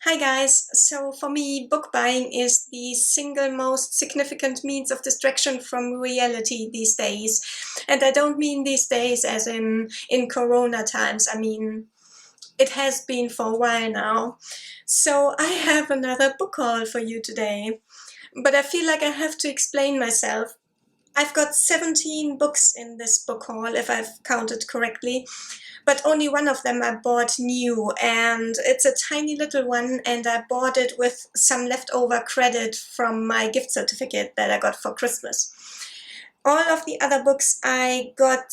Hi guys, so for me book buying is the single most significant means of distraction from reality these days. And I don't mean these days as in Corona times, I mean it has been for a while now. So I have another book haul for you today, but I feel like I have to explain myself. I've got 17 books in this book haul if I've counted correctly. But only one of them I bought new, and it's a tiny little one, and I bought it with some leftover credit from my gift certificate that I got for Christmas. All of the other books I got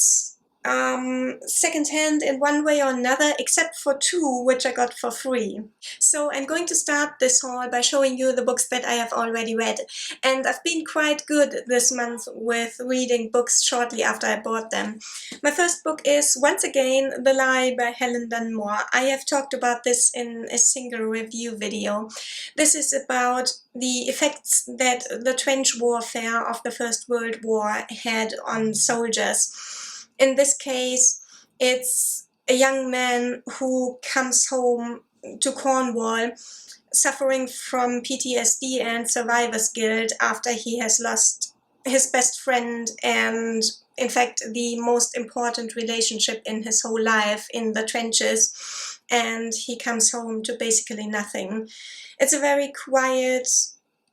secondhand in one way or another, except for two, which I got for free. So I'm going to start this haul by showing you the books that I have already read. And I've been quite good this month with reading books shortly after I bought them. My first book is, once again, The Lie by Helen Dunmore. I have talked about this in a single review video. This is about the effects that the trench warfare of the First World War had on soldiers. In this case, it's a young man who comes home to Cornwall suffering from PTSD and survivor's guilt after he has lost his best friend and, in fact, the most important relationship in his whole life in the trenches, and he comes home to basically nothing. It's a very quiet,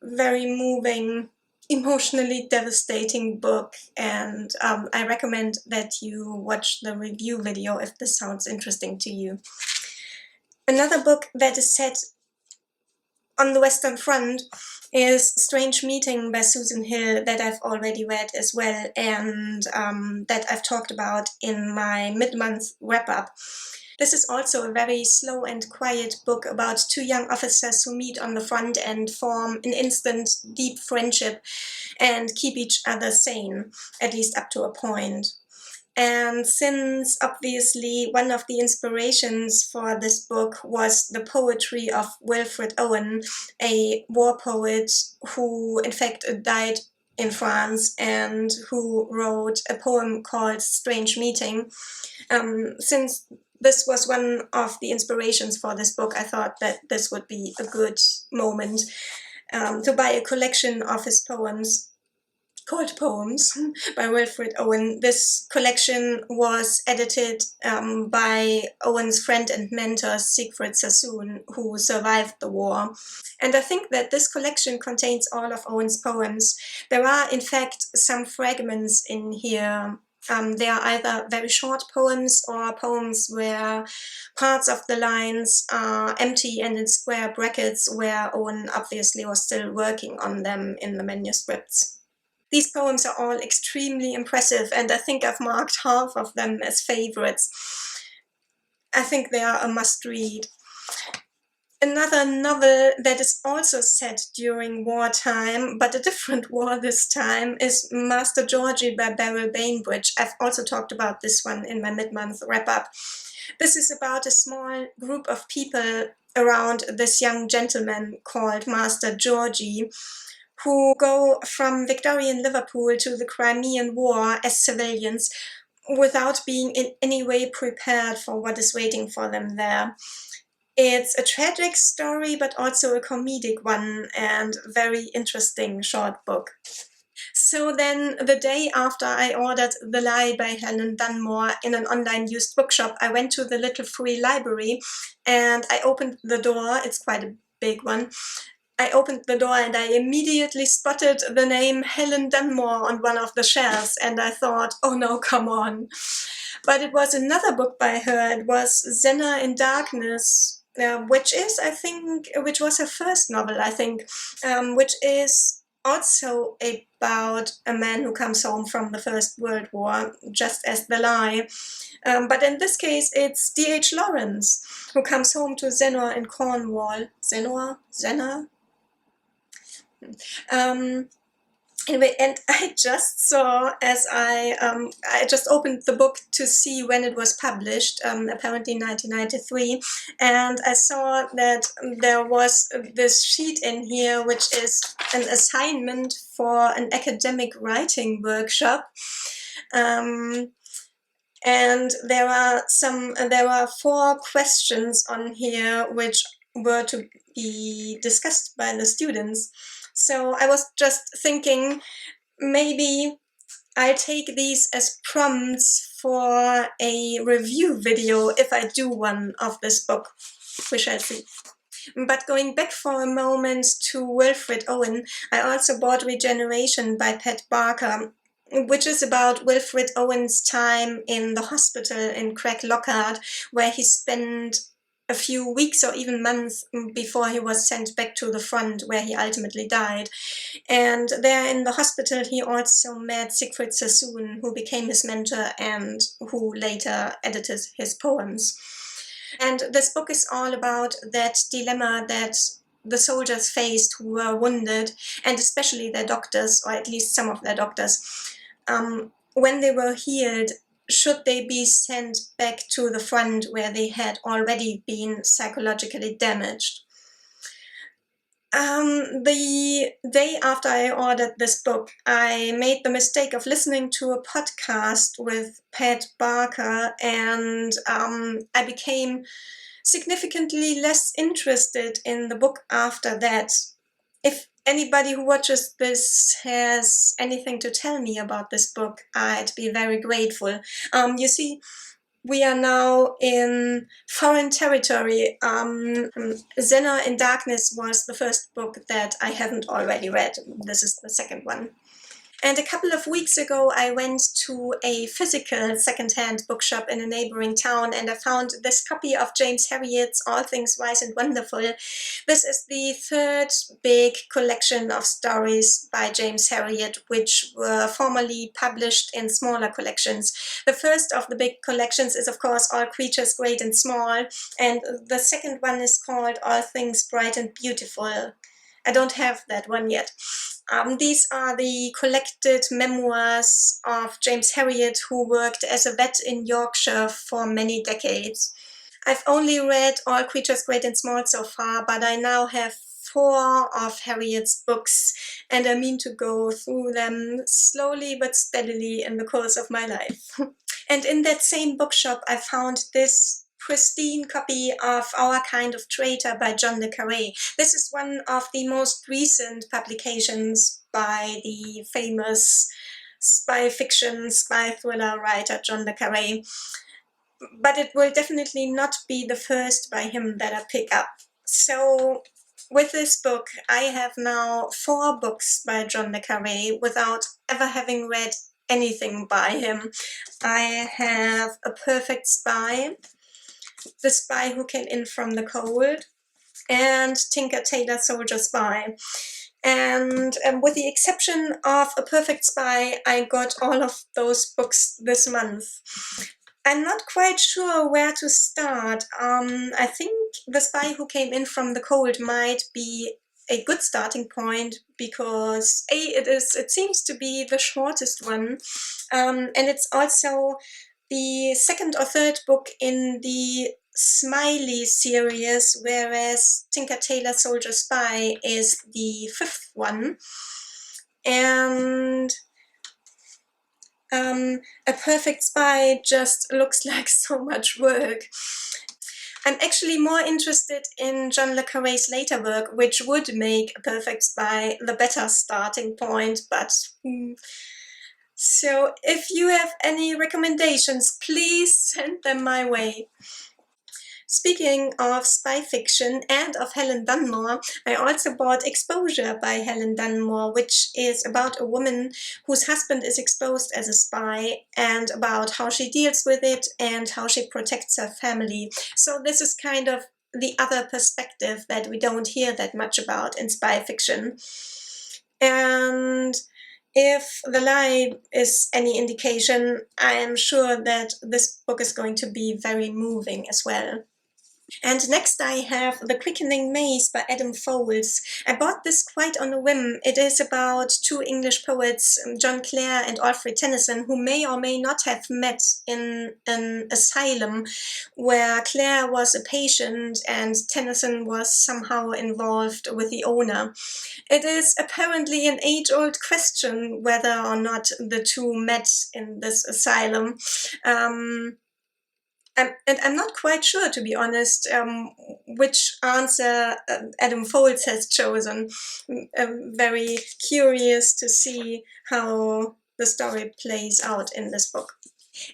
very moving, emotionally devastating book, and I recommend that you watch the review video if this sounds interesting to you. Another book that is set on the Western Front is Strange Meeting by Susan Hill, that I've already read as well, and that I've talked about in my mid-month wrap-up. This is also a very slow and quiet book about two young officers who meet on the front and form an instant deep friendship and keep each other sane, at least up to a point. And since obviously one of the inspirations for this book was the poetry of Wilfred Owen, a war poet who in fact died in France and who wrote a poem called Strange Meeting, since this was one of the inspirations for this book, I thought that this would be a good moment to buy a collection of his poems called Poems by Wilfred Owen. This collection was edited by Owen's friend and mentor Siegfried Sassoon, who survived the war. And I think that this collection contains all of Owen's poems. There are in fact some fragments in here. They are either very short poems or poems where parts of the lines are empty and in square brackets, where Owen obviously was still working on them in the manuscripts. These poems are all extremely impressive, and I think I've marked half of them as favorites. I think they are a must-read. Another novel that is also set during wartime, but a different war this time, is Master Georgie by Beryl Bainbridge. I've also talked about this one in my mid-month wrap-up. This is about a small group of people around this young gentleman called Master Georgie, who go from Victorian Liverpool to the Crimean War as civilians without being in any way prepared for what is waiting for them there. It's a tragic story, but also a comedic one, and very interesting short book. So then, the day after I ordered The Lie by Helen Dunmore in an online used bookshop, I went to the little free library and I opened the door. It's quite a big one. I opened the door and I immediately spotted the name Helen Dunmore on one of the shelves, and I thought, oh no, come on. But it was another book by her. It was Zennor in Darkness, which was her first novel, I think, which is also about a man who comes home from the First World War, just as The Lie. But in this case, it's D.H. Lawrence, who comes home to Zennor in Cornwall. Zennor? Anyway, and I just saw, as I just opened the book to see when it was published, apparently 1993, and I saw that there was this sheet in here which is an assignment for an academic writing workshop. And there are 4 questions on here which were to be discussed by the students. So I was just thinking, maybe I'll take these as prompts for a review video if I do one of this book. We shall see. But going back for a moment to Wilfred Owen, I also bought Regeneration by Pat Barker, which is about Wilfred Owen's time in the hospital in Craiglockhart, where he spent a few weeks or even months before he was sent back to the front, where he ultimately died. And there in the hospital he also met Siegfried Sassoon, who became his mentor and who later edited his poems. And this book is all about that dilemma that the soldiers faced who were wounded, and especially their doctors, or at least some of their doctors. When they were healed, should they be sent back to the front where they had already been psychologically damaged? The day after I ordered this book, I made the mistake of listening to a podcast with Pat Barker, and I became significantly less interested in the book after that. If anybody who watches this has anything to tell me about this book, I'd be very grateful. You see, we are now in foreign territory. Zennor in Darkness was the first book that I haven't already read. This is the second one. And a couple of weeks ago, I went to a physical second-hand bookshop in a neighboring town, and I found this copy of James Herriot's All Things Wise and Wonderful. This is the third big collection of stories by James Herriot, which were formerly published in smaller collections. The first of the big collections is, of course, All Creatures Great and Small, and the second one is called All Things Bright and Beautiful. I don't have that one yet. These are the collected memoirs of James Herriot, who worked as a vet in Yorkshire for many decades. I've only read All Creatures Great and Small so far, but I now have 4 of Herriot's books, and I mean to go through them slowly but steadily in the course of my life. And in that same bookshop, I found this pristine copy of Our Kind of Traitor by John le Carré. This is one of the most recent publications by the famous spy fiction, spy thriller writer John le Carré. But it will definitely not be the first by him that I pick up. So with this book, I have now 4 books by John le Carré without ever having read anything by him. I have A Perfect Spy, The Spy Who Came In From the Cold, and Tinker Tailor Soldier Spy. And with the exception of A Perfect Spy, I got all of those books this month. I'm not quite sure where to start. I think The Spy Who Came In From the Cold might be a good starting point because it seems to be the shortest one, and it's also the second or third book in the Smiley series, whereas Tinker Tailor Soldier Spy is the 5th one. And A Perfect Spy just looks like so much work. I'm actually more interested in John le Carré's later work, which would make A Perfect Spy the better starting point, but so if you have any recommendations, please send them my way. Speaking of spy fiction and of Helen Dunmore, I also bought Exposure by Helen Dunmore, which is about a woman whose husband is exposed as a spy and about how she deals with it and how she protects her family. So this is kind of the other perspective that we don't hear that much about in spy fiction. And if the lie is any indication, I am sure that this book is going to be very moving as well. And next I have The Quickening Maze by Adam Foulds. I bought this quite on a whim. It is about 2 English poets, John Clare and Alfred Tennyson, who may or may not have met in an asylum where Clare was a patient and Tennyson was somehow involved with the owner. It is apparently an age-old question whether or not the two met in this asylum. And I'm not quite sure, to be honest, which answer Adam Foulds has chosen. I'm very curious to see how the story plays out in this book.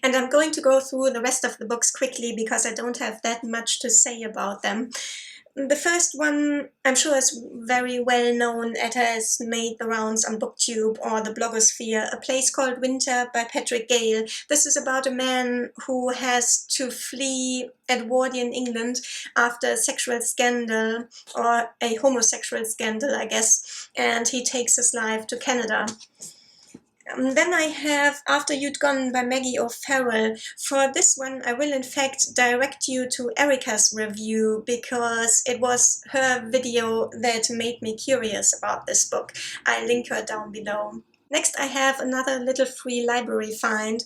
And I'm going to go through the rest of the books quickly because I don't have that much to say about them. The first one, I'm sure, is very well known. It has made the rounds on BookTube or the blogosphere. A Place Called Winter by Patrick Gale. This is about a man who has to flee Edwardian England after a sexual scandal, or a homosexual scandal, I guess, and he takes his life to Canada. Then I have After You'd Gone by Maggie O'Farrell. For this one, I will in fact direct you to Erica's review because it was her video that made me curious about this book. I'll link her down below. Next, I have another little free library find,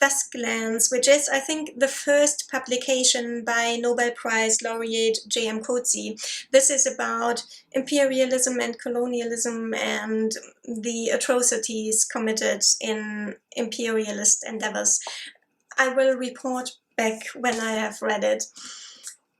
Dusklands, which is, I think, the first publication by Nobel Prize laureate J.M. Coetzee. This is about imperialism and colonialism and the atrocities committed in imperialist endeavors. I will report back when I have read it.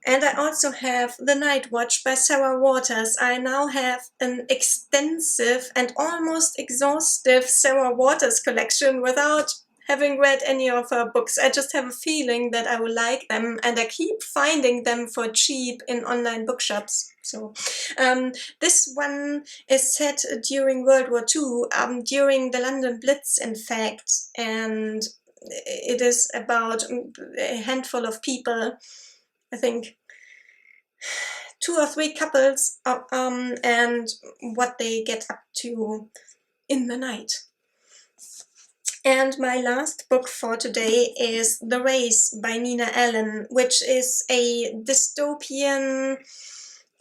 And I also have The Night Watch by Sarah Waters. I now have an extensive and almost exhaustive Sarah Waters collection without having read any of her books. I just have a feeling that I will like them, and I keep finding them for cheap in online bookshops. So this one is set during World War II, during the London Blitz, in fact, and it is about a handful of people, I think 2 or 3 couples, and what they get up to in the night. And my last book for today is The Race by Nina Allan, which is a dystopian,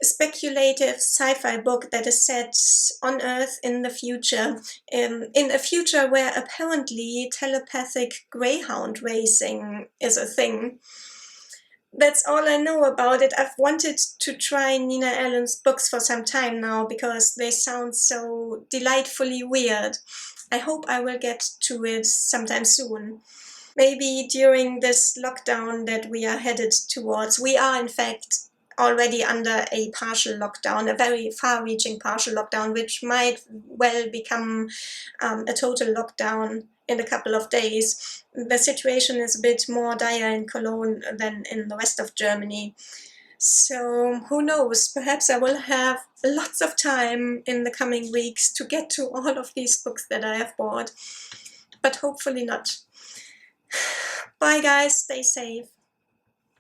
speculative sci-fi book that is set on Earth in the future, in a future where apparently telepathic greyhound racing is a thing. That's all I know about it. I've wanted to try Nina Allan's books for some time now because they sound so delightfully weird. I hope I will get to it sometime soon. Maybe during this lockdown that we are headed towards. We are, in fact, already under a partial lockdown, a very far-reaching partial lockdown, which might well become a total lockdown in a couple of days. The situation is a bit more dire in Cologne than in the rest of Germany. So who knows, perhaps I will have lots of time in the coming weeks to get to all of these books that I have bought, but hopefully not. Bye guys, stay safe.